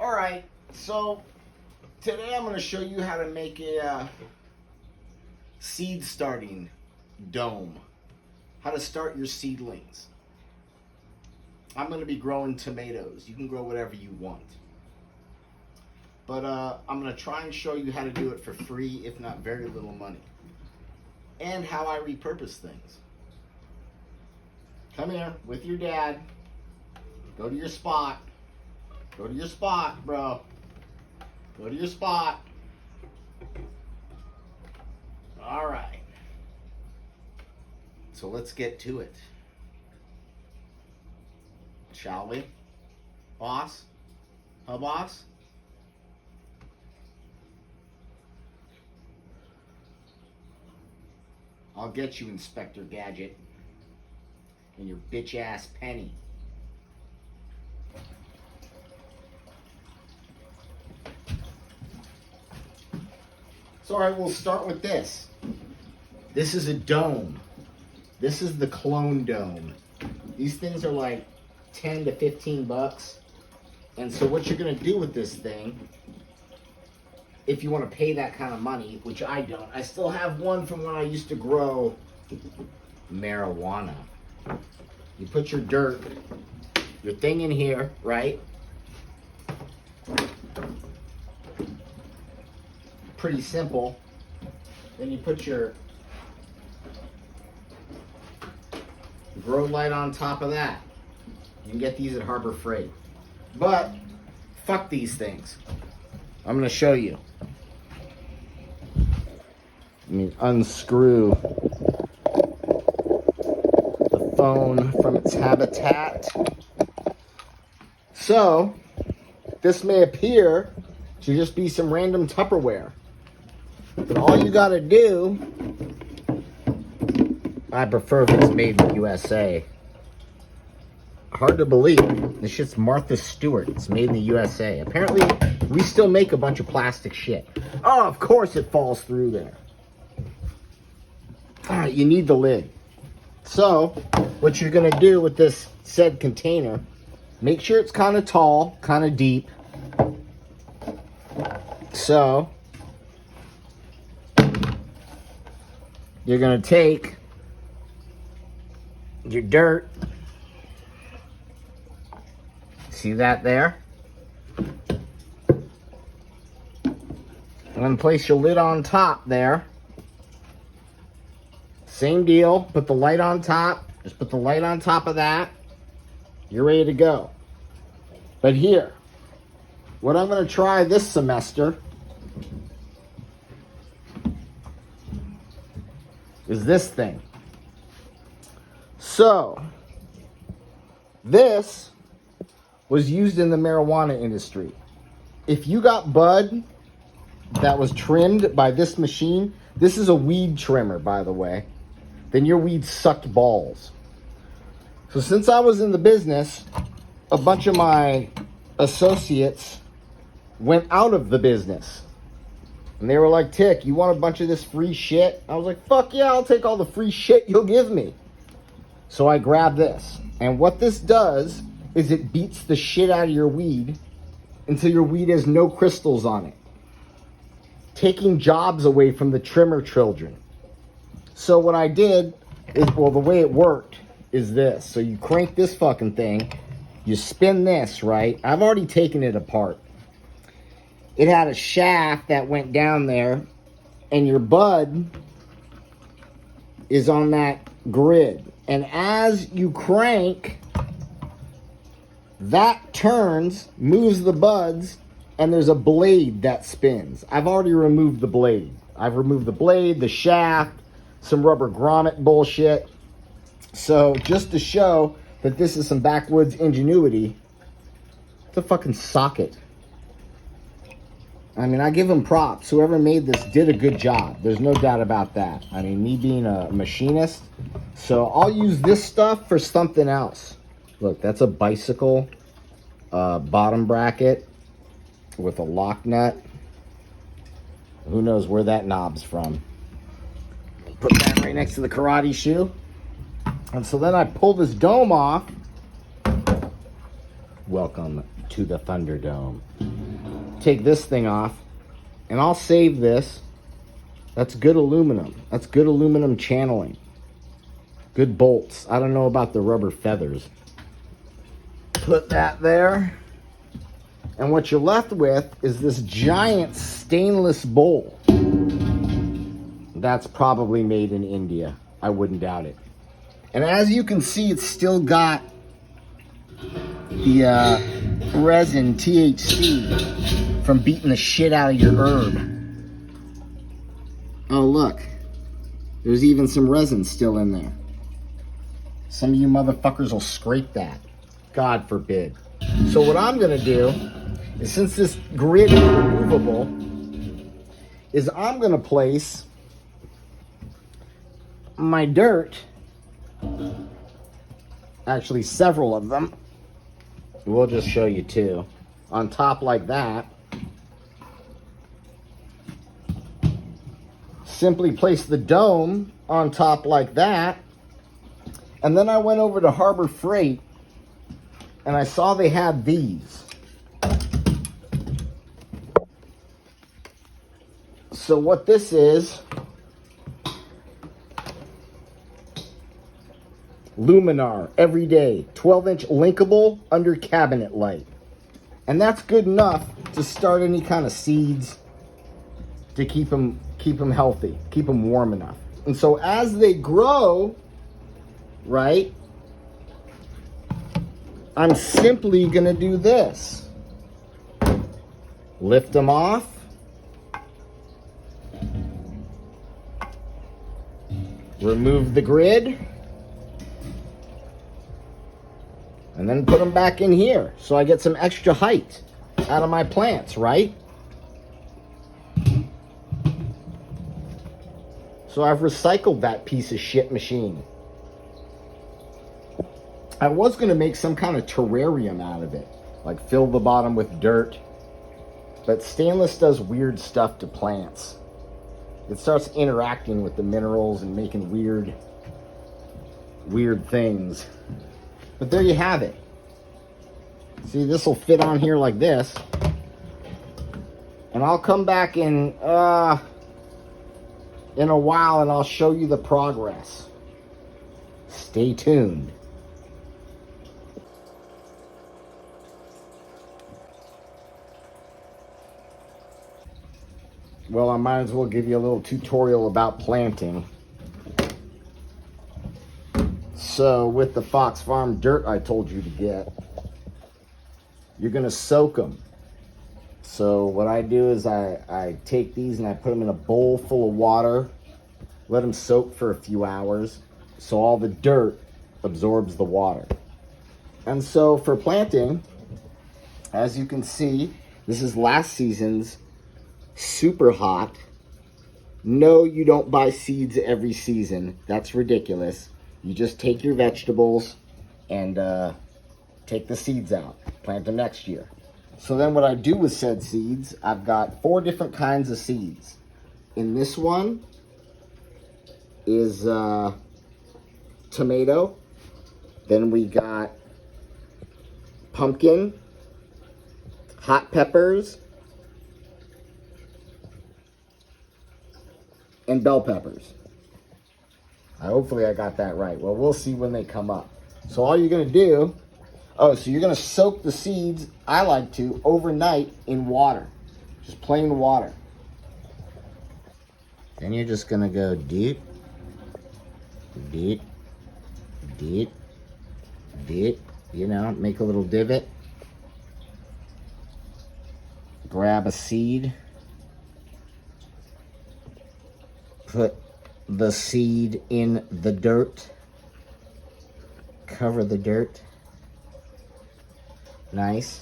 Alright, so today I'm going to show you how to make a seed starting dome. How to start your seedlings. I'm going to be growing tomatoes. You can grow whatever you want. But I'm going to try and show you how to do it for free, if not very little money. And how I repurpose things. Come here with your dad. Go to your spot. Go to your spot, bro. Go to your spot. All right. So let's get to it. Shall we? Boss? Huh, boss? I'll get you, Inspector Gadget. And your bitch-ass penny. So, all right, we'll start with this. This is a dome. This is the clone dome. These things are like 10 to 15 bucks. And so what you're going to do with this thing, if you want to pay that kind of money, which I don't. I still have one from when I used to grow marijuana. You put your dirt, your thing in here, right? Pretty simple. Then you put your grow light on top of that. You can get these at Harbor Freight. But fuck these things. I'm going to show you. Let me unscrew the phone from its habitat. So, this may appear to just be some random Tupperware. But all you gotta do, I prefer if it's made in the USA. Hard to believe. This shit's Martha Stewart. It's made in the USA. Apparently, we still make a bunch of plastic shit. Oh, of course it falls through there. Alright, you need the lid. So, what you're gonna do with this said container, make sure it's kind of tall, kind of deep. So, you're going to take your dirt. See that there? I'm going to place your lid on top there. Same deal. Put the light on top. Just put the light on top of that. You're ready to go. But here, what I'm going to try this semester is this thing. So, this was used in the marijuana industry. If you got bud that was trimmed by this machine, this is a weed trimmer, by the way, then your weed sucked balls. So since I was in the business, a bunch of my associates went out of the business. And they were like, Tick, you want a bunch of this free shit? I was like, fuck yeah, I'll take all the free shit you'll give me. So I grabbed this. And what this does is it beats the shit out of your weed until your weed has no crystals on it. Taking jobs away from the trimmer children. So what I did is, well, the way it worked is this. So you crank this fucking thing. You spin this, right? I've already taken it apart. It had a shaft that went down there, and your bud is on that grid. And as you crank, that turns, moves the buds, and there's a blade that spins. I've already removed the blade. I've removed the blade, the shaft, some rubber grommet bullshit. So just to show that this is some backwoods ingenuity, it's a fucking socket. I mean, I give them props. Whoever made this did a good job. There's no doubt about that. I mean, me being a machinist. So I'll use this stuff for something else. Look, that's a bicycle bottom bracket with a lock nut. Who knows where that knob's from. Put that right next to the karate shoe. And so then I pull this dome off. Welcome to the Thunderdome. Take this thing off, and I'll save this. That's good aluminum. That's good aluminum channeling. Good bolts. I don't know about the rubber feathers. Put that there. And what you're left with is this giant stainless bowl. That's probably made in India. I wouldn't doubt it. And as you can see, it's still got the resin, THC, from beating the shit out of your herb. Oh, look. There's even some resin still in there. Some of you motherfuckers will scrape that. God forbid. So what I'm going to do is, since this grid is removable, is I'm going to place my dirt, actually several of them, we'll just show you two, on top like that. Simply place the dome on top like that. And then I went over to Harbor Freight and I saw they had these. So what this is, Luminar Everyday 12-inch linkable under cabinet light. And that's good enough to start any kind of seeds, to keep them healthy, keep them warm enough. And so as they grow, right, I'm simply gonna do this. Lift them off. Remove the grid. And then put them back in here so I get some extra height out of my plants, right? So I've recycled that piece of shit machine. I was going to make some kind of terrarium out of it, like fill the bottom with dirt. But stainless does weird stuff to plants. It starts interacting with the minerals and making weird things. But there you have it. See, this will fit on here like this. And I'll come back in a while and I'll show you the progress. Stay tuned. Well, I might as well give you a little tutorial about planting. So with the Fox Farm dirt I told you to get, you're gonna soak them. So what I do is I take these and I put them in a bowl full of water, let them soak for a few hours so all the dirt absorbs the water. And so for planting, as you can see, this is last season's Super Hot. No, you don't buy seeds every season. That's ridiculous. You just take your vegetables and take the seeds out. Plant them next year. So then what I do with said seeds, I've got 4 different kinds of seeds. In this one is tomato. Then we got pumpkin, hot peppers, and bell peppers. Hopefully I got that right. Well, we'll see when they come up. So all you're going to do, so you're going to soak the seeds, I like to, overnight in water. Just plain water. Then you're just going to go deep, deep, deep, deep. You know, make a little divot. Grab a seed. Put the seed in the dirt. Cover the dirt. Nice.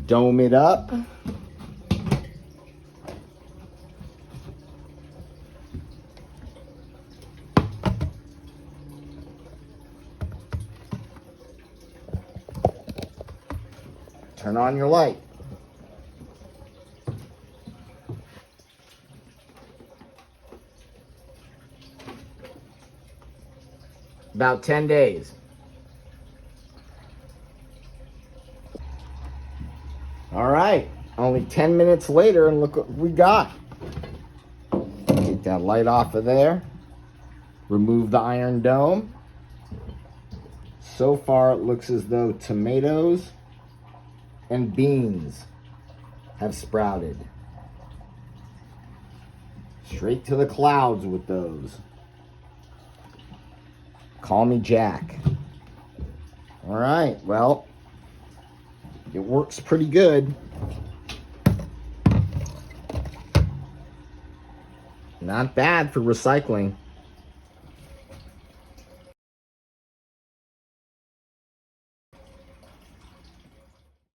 Dome it up. Turn on your light. About 10 days. All right, only 10 minutes later, and look what we got. Take that light off of there. Remove the iron dome. So far, it looks as though tomatoes and beans have sprouted. Straight to the clouds with those. Call me Jack. All right, well, it works pretty good. Not bad for recycling.